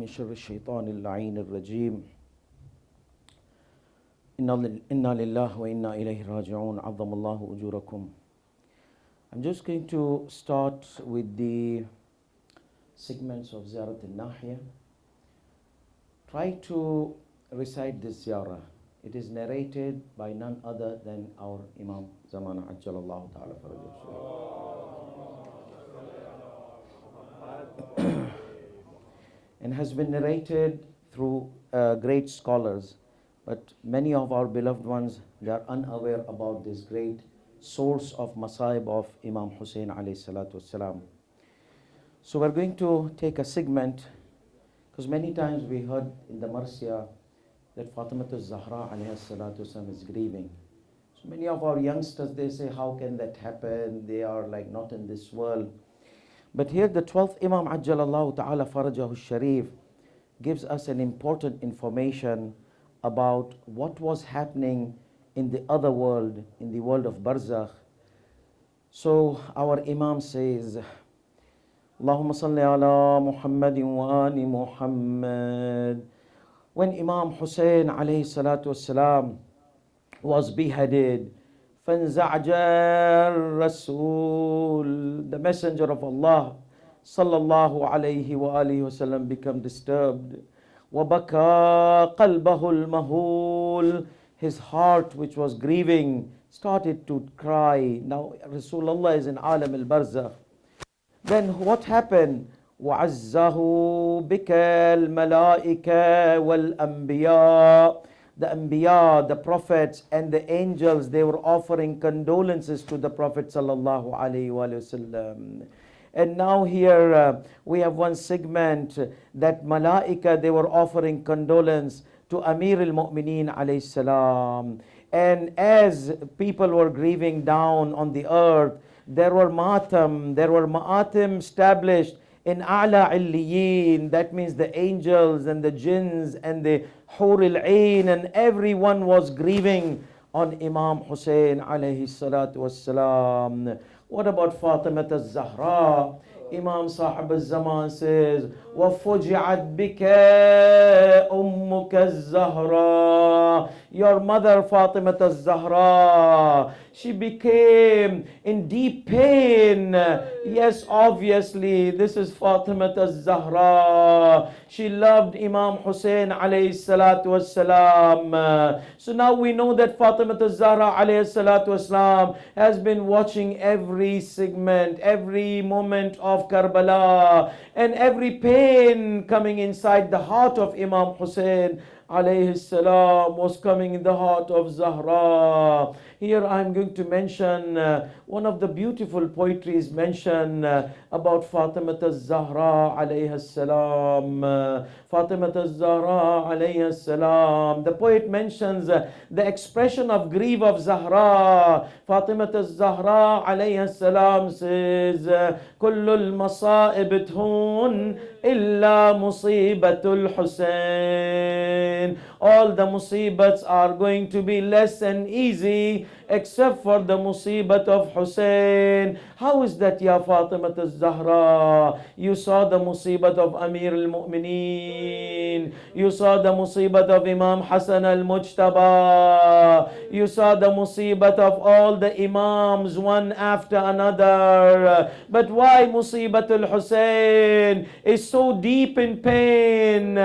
من شر الشيطان اللعين الرجيم إنا لله وإنا إليه راجعون عظم الله أجوركم. I'm just going to start with the segments of Ziyarat al-Nahiya. Try to recite this ziyarah. It is narrated by none other than our Imam Zamana Ajjalallahu Ta'ala Farajah. And has been narrated through great scholars, but many of our beloved ones, they are unaware about this great source of Masaib of Imam Hussein alayhi salatu wassalam. So we're going to take a segment, because many times we heard in the Marsiya that Fatima al-Zahra alayhi salatu wassalam is grieving. So many of our youngsters, they say, how can that happen? They are like not in this world. But here the 12th Imam Ajjalallahu Ta'ala Farajahu Sharif gives us an important information about what was happening in the other world, in the world of Barzakh. So our Imam says, Allahumma salli ala Muhammadin wa ali Muhammad. When Imam Hussein alayhi salatu wassalam was beheaded, فَانْزَعْجَ الرَّسُولُ, the messenger of Allah sallallahu alayhi wa alihi wasallam became disturbed. وَبَكَى قَلْبَهُ الْمَهُولُ, his heart which was grieving started to cry. Now Rasulullah is in Alam al-Barzakh. Then what happened? وَعَزَّهُ بِكَ الْمَلَائِكَةُ وَالْأَنْبِيَاءُ. The Anbiya, the prophets and the angels, they were offering condolences to the Prophet sallallahu alaihi wasallam. And now here we have one segment that Malaika, they were offering condolence to Amir al-Mu'mineen alayhi salam. And as people were grieving down on the earth, there were ma'atim established in A'la Illiyin. That means the angels and the jinns and the Hur al-Ain, and everyone was grieving on Imam Hussein alayhi salatu wassalam. What about Fatima al-Zahra? Imam Sahib al-Zaman says, وَفُجِعَتْ بِكَ أُمُّكَ الزَّهْرَى. Your mother Fatima al-Zahra, she became in deep pain. Yes, obviously, this is Fatima al-Zahra. She loved Imam Hussein alayhi salatu wassalam. So now we know that Fatima al-Zahra alayhi salatu wassalam has been watching every segment, every moment of Karbala, and every pain coming inside the heart of Imam Hussein alayhi salam was coming in the heart of Zahra. Here I'm going to mention one of the beautiful poetries mentioned about Fatima al-Zahra alayhi salam. Fatima al-Zahra alayhi salam. The poet mentions the expression of grief of Zahra. Fatima al-Zahra alayhi salam says, كل المصائب تهون إلا مصيبة الحسين. All the musibats are going to be less and easy except for the musibat of Hussein. How is that, Ya Fatima al-Zahra? You saw the musibat of Amir al-Mu'mineen. You saw the musibat of Imam Hassan al-Mujtaba. You saw the musibat of all the Imams one after another. But why musibat al-Hussein is so deep in pain?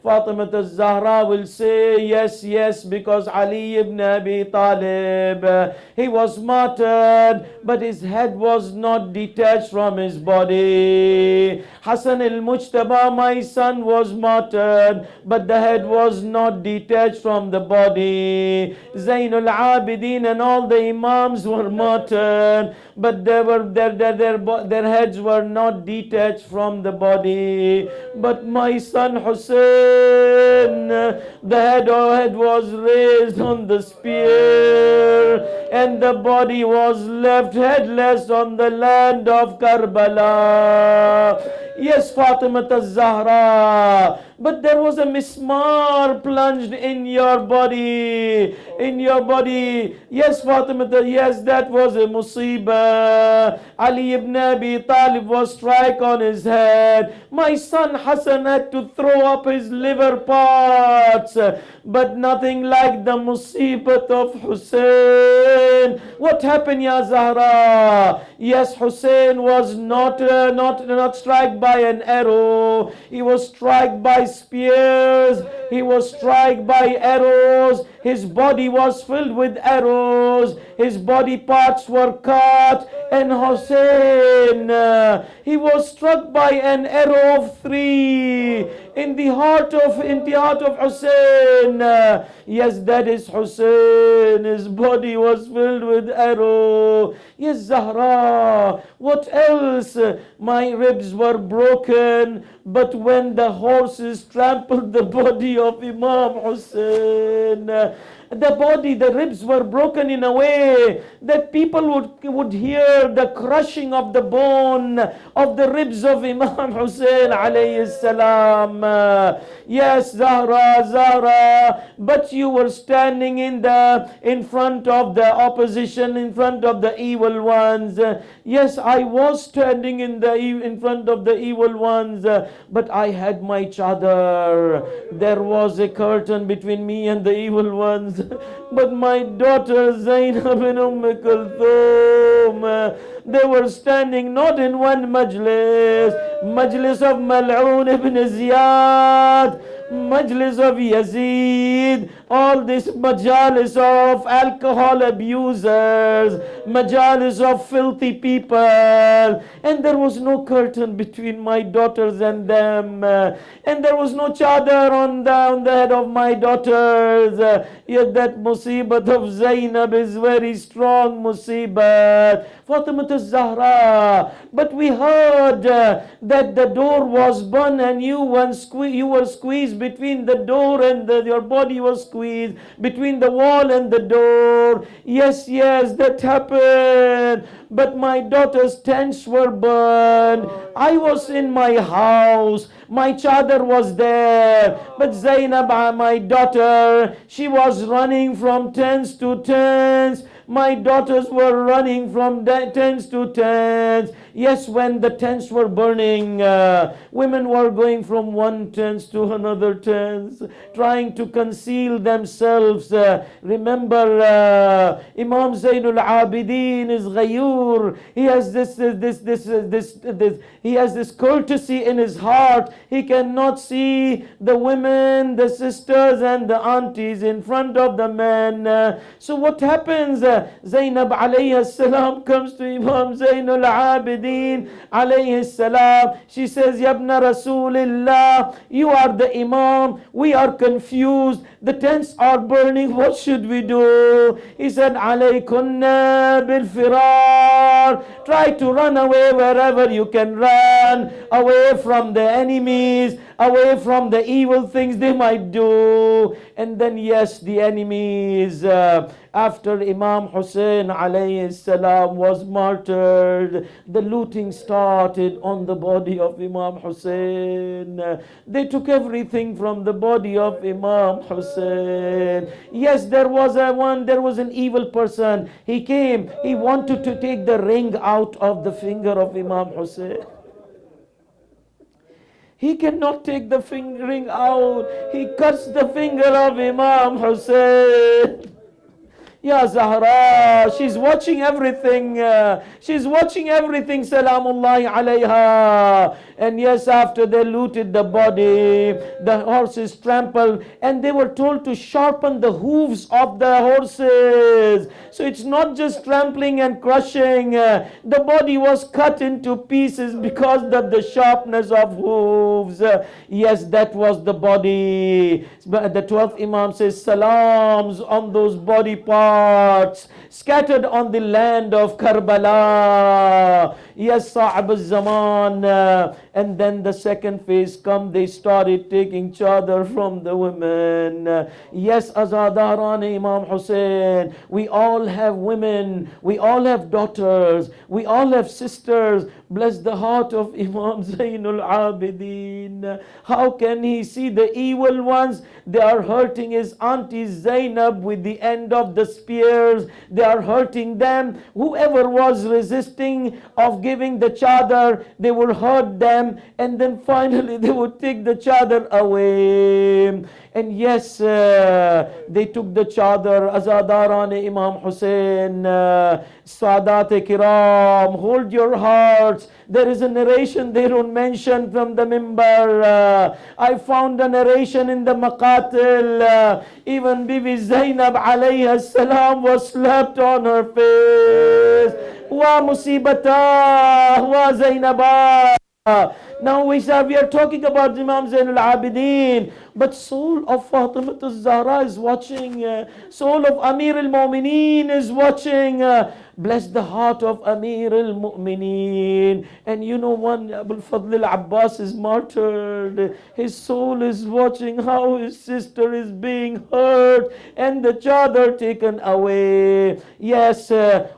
Fatima al-Zahra will say, yes, because Ali ibn Abi Talib, he was martyred, but his head was not detached from his body. Hassan al-Mujtaba, my son, was martyred, but the head was not detached from the body. Zain al-Abidin and all the Imams were martyred, but their heads were not detached from the body. But my son Hussein, the head was raised on the spear, and the body was left headless on the land of Karbala. Yes, Fatima al-Zahra, but there was a mismar plunged in your body, in your body. Yes, Fatima, yes, that was a musibah. Ali ibn Abi Talib was struck on his head. My son Hassan had to throw up his liver parts, but nothing like the musibat of Hussein. What happened, Ya Zahra? Yes, Hussein was not struck by an arrow. He was struck by spears. He was struck by arrows. His body was filled with arrows. His body parts were cut. And Hussein, he was struck by an arrow of 3 in the heart of Hussein. Yes, that is Hussein. His body was filled with arrow. Yes, Zahra. What else? My ribs were broken, but when the horses trampled the body of Imam Hussein, the ribs were broken in a way that people would hear the crushing of the bone of the ribs of Imam Hussein alayhi salam. Yes, Zahra, but you were standing in front of the opposition, in front of the evil ones. Yes, I was standing in front of the evil ones, but I had my chadar. There was a curtain between me and the evil ones. But my daughter Zainab and Kulthum, they were standing not in one majlis of Mal'un ibn Ziyad, majlis of Yazid, all this majalis of alcohol abusers, majalis of filthy people, and there was no curtain between my daughters and them, and there was no chadar on the head of my daughters. Yet that musibat of Zainab is very strong musibat, Fatima Zahra. But we heard that the door was burned and you were squeezed between the door and your body was squeezed between the wall and the door. Yes, that happened. But my daughter's tents were burned. I was in my house. My chadar was there. But Zainab, my daughter, she was running from tents to tents. My daughters were running from tents to tents. Yes, when the tents were burning, women were going from one tent to another tent, trying to conceal themselves. Remember, Imam Zainul Abidin is Ghayur. He has this courtesy in his heart. He cannot see the women, the sisters and the aunties in front of the men. So what happens? Zainab alayhi salam comes to Imam Zainul Abidin alayhi salam. She says, Yabna Rasulillah, you are the Imam. We are confused. The tents are burning. What should we do? He said, Alaykunna bil firar. Try to run away wherever you can run, away from the enemies, away from the evil things they might do. And then yes, the enemies, after Imam Hussein alayhi salam was martyred, the looting started on the body of Imam Hussein. They took everything from the body of Imam Hussein. Yes, there was an evil person. He came, he wanted to take the ring out of the finger of Imam Hussein. He cannot take the ring out. He cuts the finger of Imam Hussein. Ya Zahra, she's watching everything. She's watching everything, Salamullahi alayha. And yes, after they looted the body, the horses trampled, and they were told to sharpen the hooves of the horses. So it's not just trampling and crushing. The body was cut into pieces because of the sharpness of hooves. Yes, that was the body. But the 12th Imam says, salams on those body parts scattered on the land of Karbala. Yes, Sa'ab al-Zaman. And then the second phase come, they started taking chadar from the women. Yes, Azadaran Imam Hussein. We all have women, we all have daughters, we all have sisters. Bless the heart of Imam Zainul Abidin. How can he see the evil ones? They are hurting his auntie Zainab with the end of the spears. They are hurting them. Whoever was resisting of giving the chadar, they would hurt them, and then finally they would take the chadar away. And yes, they took the chadar. Azadaran Imam Hussein, Sadat Kiram, hold your hearts. There is a narration they don't mention from the mimbar. I found a narration in the Maqatil. Even Bibi Zainab alayha salam was slapped on her face. Wa musibata, wa Zainabah. Now we are talking about Imam Zainul Abidin, but soul of Fatima Zahra is watching, soul of Amir al-Mu'mineen is watching. Bless the heart of Amir al-Mu'mineen. And you know, one Abul Fadl al-Abbas is martyred. His soul is watching how his sister is being hurt and the chadar taken away. Yes,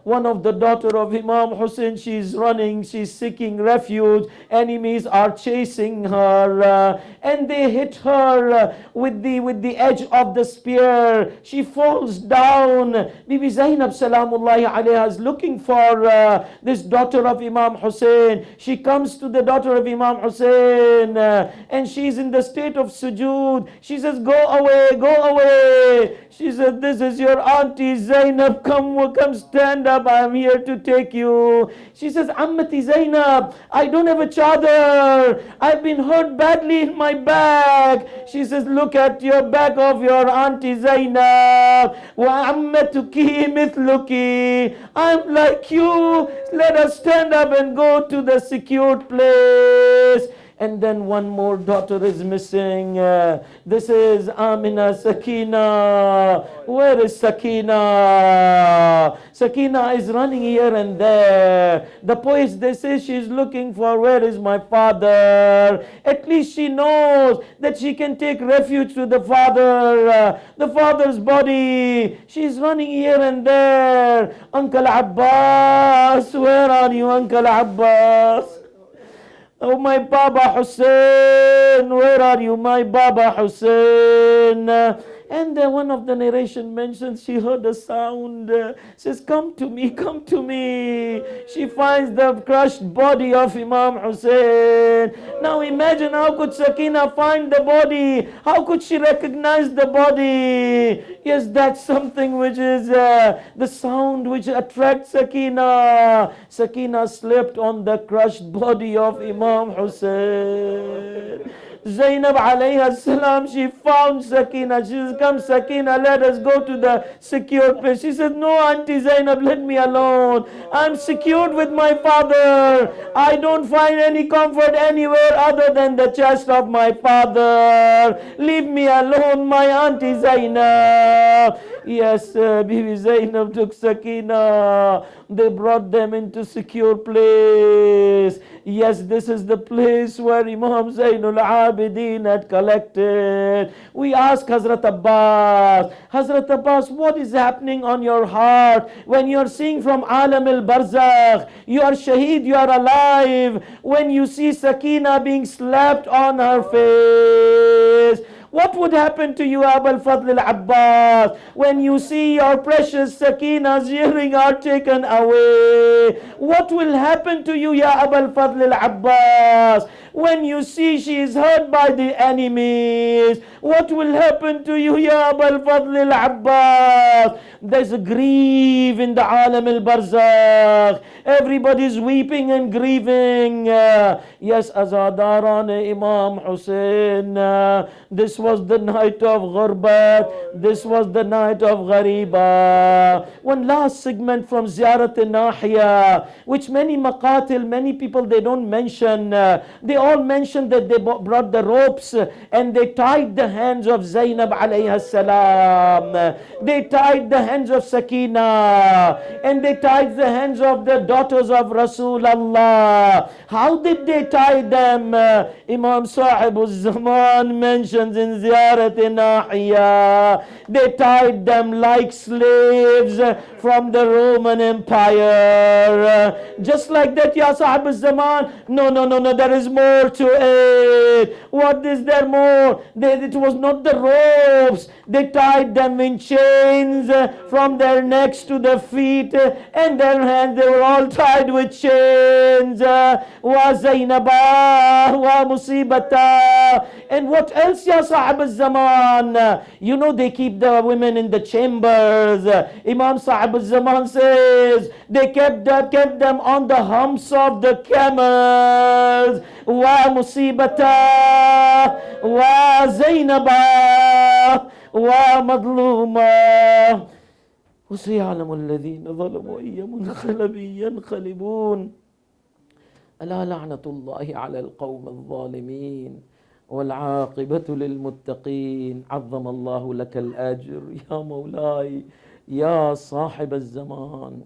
one of the daughter of Imam Hussein, she's running, she's seeking refuge. Enemies are chasing her, and they hit her with the edge of the spear. She falls down. Bibi Zainab Salamullahi alayha is looking for this daughter of Imam Hussein. She comes to the daughter of Imam Hussein, and she's in the state of sujood. She says, go away, go away. She said, this is your auntie Zainab. Come stand up. I'm here to take you. She says, Ammati Zainab, I don't have a chadar. I've been hurt badly in my back. She says, look at your back of your auntie Zainab. Wa ammatuki mithluki. I'm like you. Let us stand up and go to the secured place. And then one more daughter is missing. This is Amina Sakina. Where is Sakina? Sakina is running here and there. The poets, they say she's looking for, where is my father? At least she knows that she can take refuge to the father's body. She's running here and there. Uncle Abbas, where are you, Uncle Abbas? Oh, my Baba Hussein, where are you, my Baba Hussein? And one of the narration mentions she heard a sound, says, come to me, come to me. She finds the crushed body of Imam Hussein. Now imagine, how could Sakina find the body? How could she recognize the body? Yes, that's something which is the sound which attracts Sakina. Sakina slept on the crushed body of Imam Hussein. Zainab alayha salam, she found Sakina. She says, come Sakina, let us go to the secure place. She said, no, Auntie Zainab, let me alone. I'm secured with my father. I don't find any comfort anywhere other than the chest of my father. Leave me alone, my Auntie Zainab. Yes, Bibi Zainab took Sakina. They brought them into secure place. Yes, this is the place where Imam Zainul Abidin had collected. We ask Hazrat Abbas, what is happening on your heart when you're seeing from Alam al-Barzakh? You are Shaheed, you are alive. When you see Sakina being slapped on her face, what would happen to you, Abul Fadl al-Abbas, when you see your precious Sakina's earring are taken away? What will happen to you, Ya Abul Fadl al-Abbas, when you see she is hurt by the enemies? What will happen to you, Ya Abul Fadl al-Abbas? There's a grief in the Alam al-Barzakh. Everybody's weeping and grieving. Yes, Azadaran Imam Hussein. This was the night of Ghurbat. This was the night of Ghareeba. One last segment from Ziyarat Nahiya, which many maqatil, many people, they don't mention. They all mention that they brought the ropes and they tied the hands of Zainab alayha salam. They tied the hands of Sakina and they tied the hands of the daughters of Rasulullah. How did they tie them? Imam Sahib al-Zaman mentions in Ziyarat Nahiya, they tied them like slaves from the Roman Empire. Just like that, Ya Sahib al-Zaman. No, there is more to it. What is there more? It was not the ropes. They tied them in chains from their necks to the feet, and their hands, they were all tied with chains. Wa Zainaba wa Musibata. And what else, Ya Sahib al-Zaman? You know, they keep the women in the chambers. Imam Sahib al-Zaman says they kept them on the humps of the camels. Wa Musibata wa Zainaba wa Madluma. وسيعلم الذين ظلموا أي منقلب ينقلبون ألا لعنة الله على القوم الظالمين والعاقبة للمتقين. عظم الله لك الأجر يا مولاي يا صاحب الزمان.